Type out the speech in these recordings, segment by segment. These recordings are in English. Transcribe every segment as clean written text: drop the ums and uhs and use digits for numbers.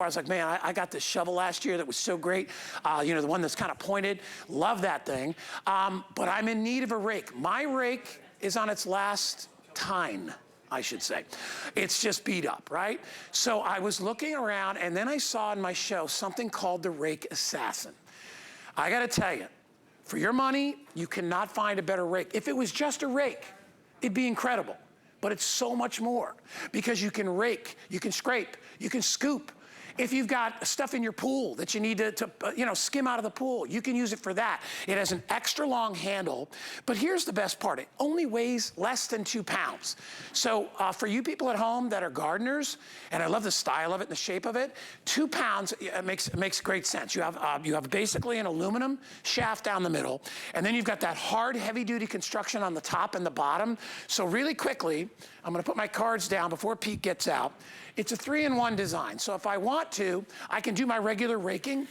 I was like, man, I got this shovel last year that was so great. You know, the one that's kind of pointed. Love that thing. But I'm in need of a rake. My rake is on its last tine, I should say. It's just beat up, right? So I was looking around, and then I saw in my show something called the Rake Assassin. I got to tell you, for your money, you cannot find a better rake. If it was just a rake, it'd be incredible. But it's so much more, because you can rake, you can scrape, you can scoop. If you've got stuff in your pool that you need to you know, skim out of the pool, you can use it for that. It has an extra long handle, but here's the best part. It only weighs less than 2 pounds. So for you people at home that are gardeners, and I love the style of it and the shape of it, 2 pounds, it makes great sense. You have basically an aluminum shaft down the middle, and then you've got that hard, heavy-duty construction on the top and the bottom. So really quickly, I'm gonna put my cards down before Pete gets out. It's a 3-in-1 design. So if I want to, I can do my regular raking.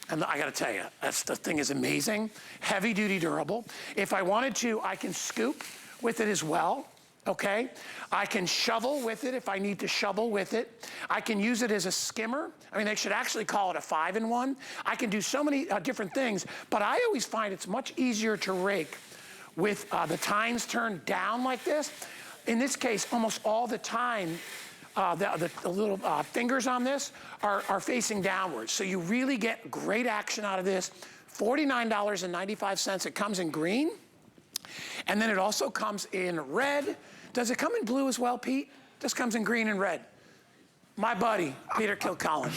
And I gotta tell you, the thing is amazing. Heavy duty, durable. If I wanted to, I can scoop with it as well, okay? I can shovel with it if I need to shovel with it. I can use it as a skimmer. I mean, they should actually call it a 5-in-1. I can do so many different things, but I always find it's much easier to rake with the tines turned down like this. In this case, almost all the time, the little fingers on this are facing downwards. So you really get great action out of this. $49.95. It comes in green. And then it also comes in red. Does it come in blue as well, Pete? This comes in green and red. My buddy, Peter Kilcullen.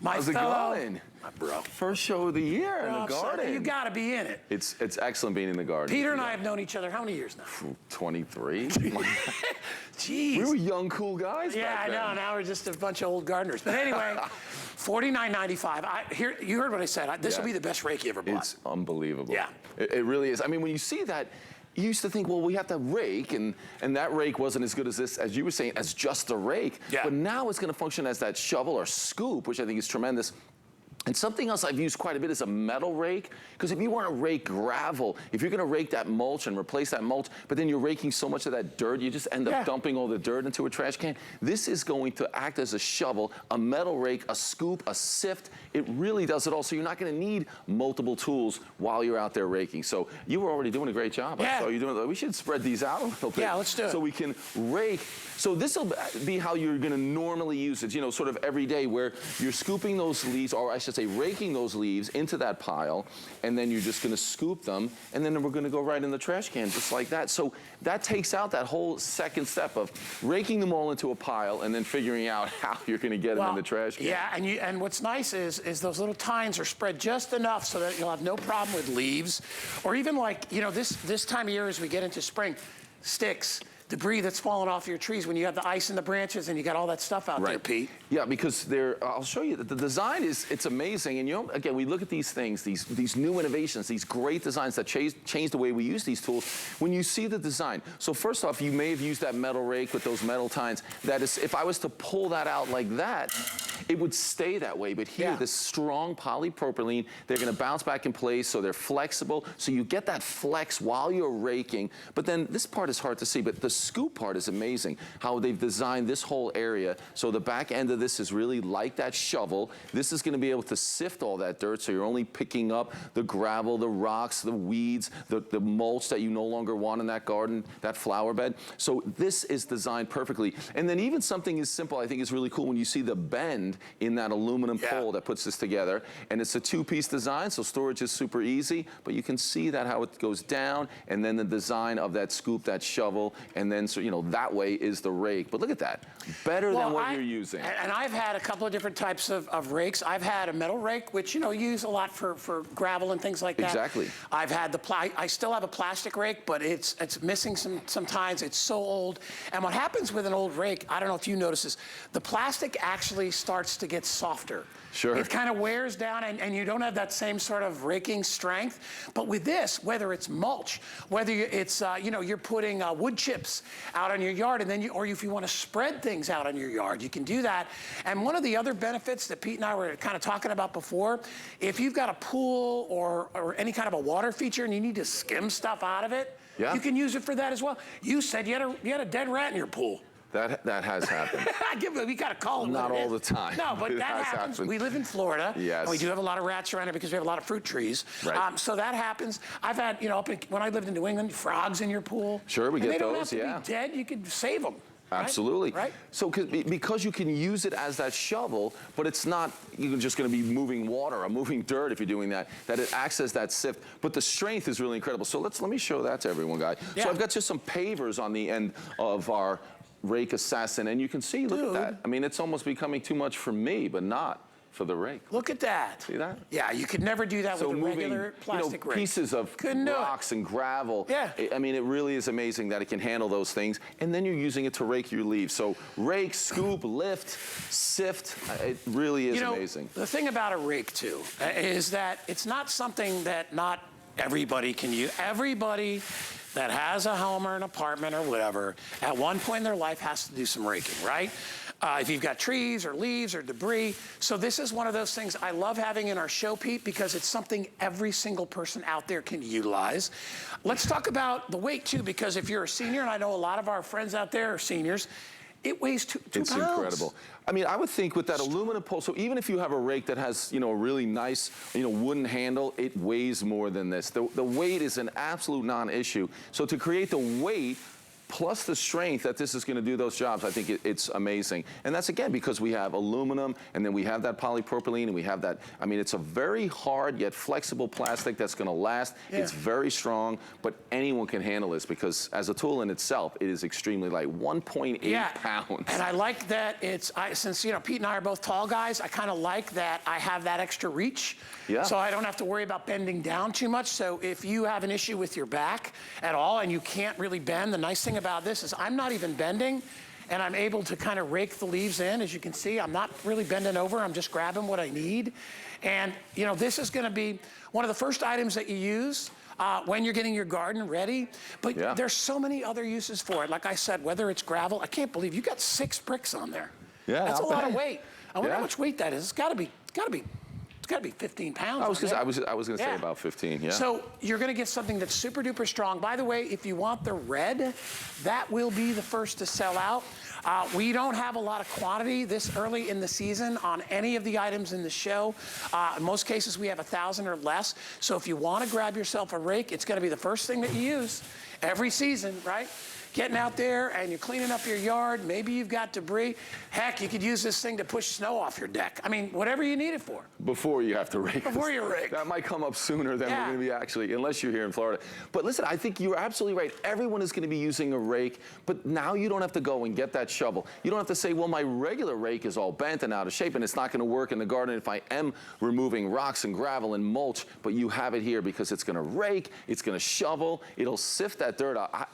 How's it going? Bro. First show of the year in the garden. You gotta be in it. It's excellent being in the garden. Peter and I have known each other how many years now? 23. Jeez. We were young, cool guys back then. Yeah, I know. Now we're just a bunch of old gardeners. But anyway, $49.95. You heard what I said. This will be the best rake you ever bought. It's unbelievable. Yeah. It really is. I mean, when you see that, you used to think, well, we have to rake, and that rake wasn't as good as this, as you were saying, as just a rake. Yeah. But now it's going to function as that shovel or scoop, which I think is tremendous. And something else I've used quite a bit is a metal rake, because if you want to rake gravel, if you're going to rake that mulch and replace that mulch, but then you're raking so much of that dirt, you just end up dumping all the dirt into a trash can. This is going to act as a shovel, a metal rake, a scoop, a sift. It really does it all. So you're not going to need multiple tools while you're out there raking. So you were already doing a great job. I saw you doing. We should spread these out a little bit. Yeah, let's do it. So we can rake. So this will be how you're going to normally use it, you know, sort of every day, where you're scooping those leaves, or I should say raking those leaves into that pile, and then you're just going to scoop them, and then we're going to go right in the trash can just like that. So that takes out that whole second step of raking them all into a pile and then figuring out how you're going to get them in the trash can. Yeah, and what's nice is those little tines are spread just enough so that you'll have no problem with leaves, or even like, you know, this time of year as we get into spring, sticks, debris that's falling off your trees when you have the ice in the branches and you got all that stuff out there, Pete. Yeah, because I'll show you that the design it's amazing. And you know, again, we look at these things, these new innovations, these great designs that change the way we use these tools. When you see the design, so first off, you may have used that metal rake with those metal tines. That is, if I was to pull that out like that, it would stay that way. But here, this strong polypropylene, they're going to bounce back in place, so they're flexible. So you get that flex while you're raking. But then this part is hard to see, but the scoop part is amazing, how they've designed this whole area. So the back end of this is really like that shovel. This is going to be able to sift all that dirt, so you're only picking up the gravel, the rocks, the weeds, the mulch that you no longer want in that garden, that flower bed. So this is designed perfectly. And then even something as simple, I think, is really cool when you see the bend in that aluminum pole that puts this together. And it's a 2-piece design, so storage is super easy, but you can see that how it goes down, and then the design of that scoop, that shovel, and then, so, you know, that way is the rake. But look at that. Better than what you're using. And I've had a couple of different types of rakes. I've had a metal rake, which, you know, you use a lot for gravel and things like that. Exactly. I've had I still have a plastic rake, but it's missing some tines. It's so old. And what happens with an old rake, I don't know if you notice this, the plastic actually starts to get softer. Sure. It kind of wears down, and you don't have that same sort of raking strength. But with this, whether it's mulch, whether it's you know, you're putting wood chips out on your yard, and then or if you want to spread things out on your yard, you can do that. And one of the other benefits that Pete and I were kind of talking about before, if you've got a pool or any kind of a water feature and you need to skim stuff out of it, you can use it for that as well. You said you had a dead rat in your pool. That has happened. We got to call it Not what it all is. the time. No, but It that has happens. happened. We live in Florida. Yes. And we do have a lot of rats around here because we have a lot of fruit trees. Right. So that happens. I've had, when I lived in New England, frogs in your pool. Sure, we get they don't those, have to yeah. be dead. You could save them. Absolutely. Right? So because you can use it as that shovel, but it's not you're just going to be moving water or moving dirt if you're doing that it acts as that sift. But the strength is really incredible. So let me show that to everyone, guys. Yeah. So I've got just some pavers on the end of our Rake Assassin, and you can see, look at that. I mean, it's almost becoming too much for me, but not for the rake. Look at that. See that? Yeah, you could never do that So with a moving, regular plastic rake. pieces of Couldn't do it. rocks and gravel. Yeah. I mean, it really is amazing that it can handle those things. And then you're using it to rake your leaves. So rake, scoop, lift, sift. It really is amazing. The thing about a rake, too, is that it's not something that not everybody can use. Everybody that has a home or an apartment or whatever, at one point in their life has to do some raking, right? If you've got trees or leaves or debris. So this is one of those things I love having in our show, Pete, because it's something every single person out there can utilize. Let's talk about the weight, too, because if you're a senior, and I know a lot of our friends out there are seniors, it weighs two pounds. It's incredible. I mean, I would think with that aluminum pole, so even if you have a rake that has, a really nice, wooden handle, it weighs more than this. The weight is an absolute non-issue. So to create the weight plus the strength that this is going to do those jobs, I think it's amazing. And that's, again, because we have aluminum, and then we have that polypropylene, and we have that, I mean, it's a very hard yet flexible plastic that's going to last. Yeah. It's very strong, but anyone can handle this because as a tool in itself, it is extremely light, 1.8 pounds. And I like that since, Pete and I are both tall guys, I kind of like that I have that extra reach. Yeah. So I don't have to worry about bending down too much. So if you have an issue with your back at all and you can't really bend, the nice thing about this is I'm not even bending, and I'm able to kind of rake the leaves in. As you can see, I'm not really bending over. I'm just grabbing what I need. And, this is going to be one of the first items that you use when you're getting your garden ready. But there's so many other uses for it. Like I said, whether it's gravel, I can't believe you got 6 bricks on there. Yeah, that's a lot of weight. I wonder Yeah. how much weight that is. It's got to be 15 pounds. I was going to say Yeah. about 15, yeah. So you're going to get something that's super duper strong. By the way, if you want the red, that will be the first to sell out. We don't have a lot of quantity this early in the season on any of the items in the show. In most cases, we have 1,000 or less. So if you want to grab yourself a rake, it's going to be the first thing that you use every season, right? Getting out there and you're cleaning up your yard. Maybe you've got debris. Heck, you could use this thing to push snow off your deck. I mean, whatever you need it for. Before you have to rake. Before you rake. That might come up sooner than we're going to be actually, unless you're here in Florida. But listen, I think you're absolutely right. Everyone is going to be using a rake, but now you don't have to go and get that shovel. You don't have to say, well, my regular rake is all bent and out of shape, and it's not going to work in the garden if I am removing rocks and gravel and mulch, but you have it here because it's going to rake, it's going to shovel, it'll sift that dirt out.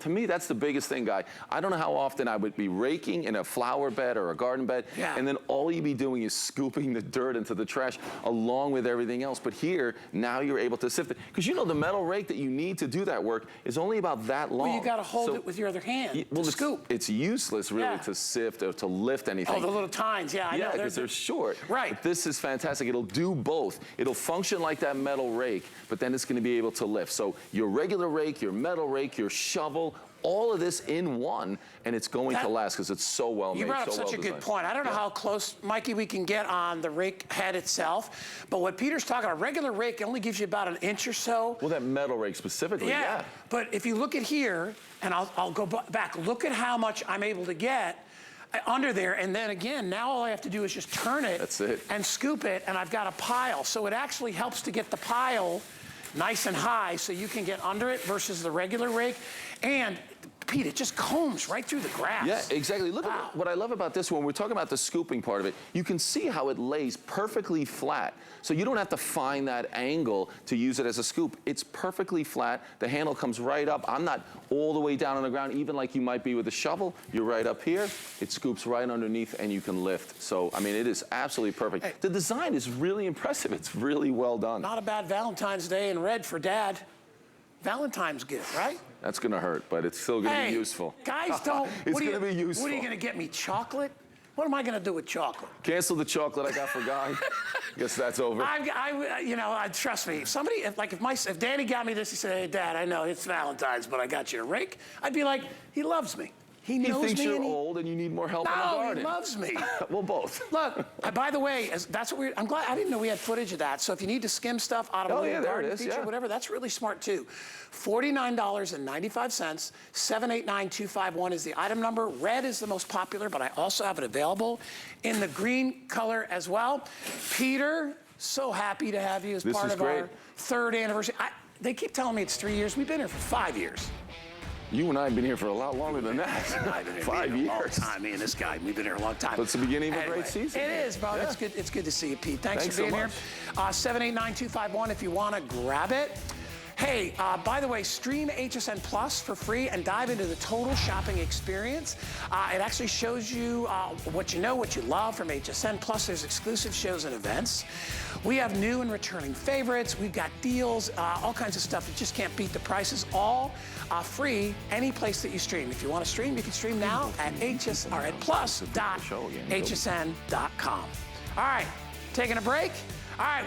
To me, that's the biggest thing, guy. I don't know how often I would be raking in a flower bed or a garden bed, and then all you'd be doing is scooping the dirt into the trash along with everything else. But here, now you're able to sift it. Because the metal rake that you need to do that work is only about that long. Well, you got to hold it with your other hand to scoop. It's useless, really, to sift or to lift anything. Oh, the little tines, I know. Because they're short. Right. But this is fantastic. It'll do both. It'll function like that metal rake, but then it's going to be able to lift. So your regular rake, your metal rake, your shovel, all of this in one, and it's going to last because it's so well made. You brought up such a good point. I don't know how close, Mikey, we can get on the rake head itself, but what Peter's talking about, a regular rake only gives you about an inch or so. Well, that metal rake specifically, yeah. But if you look at here, and I'll go back, look at how much I'm able to get under there, and then again, now all I have to do is just turn it. That's it. And scoop it, and I've got a pile. So it actually helps to get the pile nice and high so you can get under it versus the regular rake. And Pete, it just combs right through the grass. Yeah, exactly. Look at what I love about this one. We're talking about the scooping part of it. You can see how it lays perfectly flat. So you don't have to find that angle to use it as a scoop. It's perfectly flat. The handle comes right up. I'm not all the way down on the ground, even like you might be with a shovel. You're right up here. It scoops right underneath, and you can lift. So, I mean, it is absolutely perfect. Hey, the design is really impressive. It's really well done. Not a bad Valentine's Day in red for Dad. Valentine's gift, right? That's going to hurt, but it's still going to be useful. Guys don't. It's going to be useful. What are you going to get me, chocolate? What am I going to do with chocolate? Cancel the chocolate I got for Guy. Guess that's over. Trust me. If somebody, if Danny got me this, he said, "Hey, Dad, I know it's Valentine's, but I got you a rake," I'd be like, "He loves me." He knows thinks me you're and old and you need more help in the No, garden. he loves me. Well, both. Look, by the way, that's what I'm glad, I didn't know we had footage of that. So if you need to skim stuff out of a little garden feature, whatever, that's really smart too. $49.95, 789251 is the item number. Red is the most popular, but I also have it available in the green color as well. Peter, so happy to have you as part of our 3rd anniversary. They keep telling me it's 3 years. We've been here for 5 years. You and I have been here for a lot longer than that. I've been here 5 years. a long time. Me and this guy, we've been here a long time. But it's the beginning of a great season. It is, bro. Yeah. It's good to see you, Pete. Thanks for so being much. here. 789251 if you want to grab it. Hey, by the way, stream HSN Plus for free and dive into the total shopping experience. It actually shows you what you know, what you love from HSN Plus. There's exclusive shows and events. We have new and returning favorites. We've got deals, all kinds of stuff. You just can't beat the prices. All free any place that you stream. If you want to stream, you can stream now at plus.hsn.com. All right, taking a break. All right.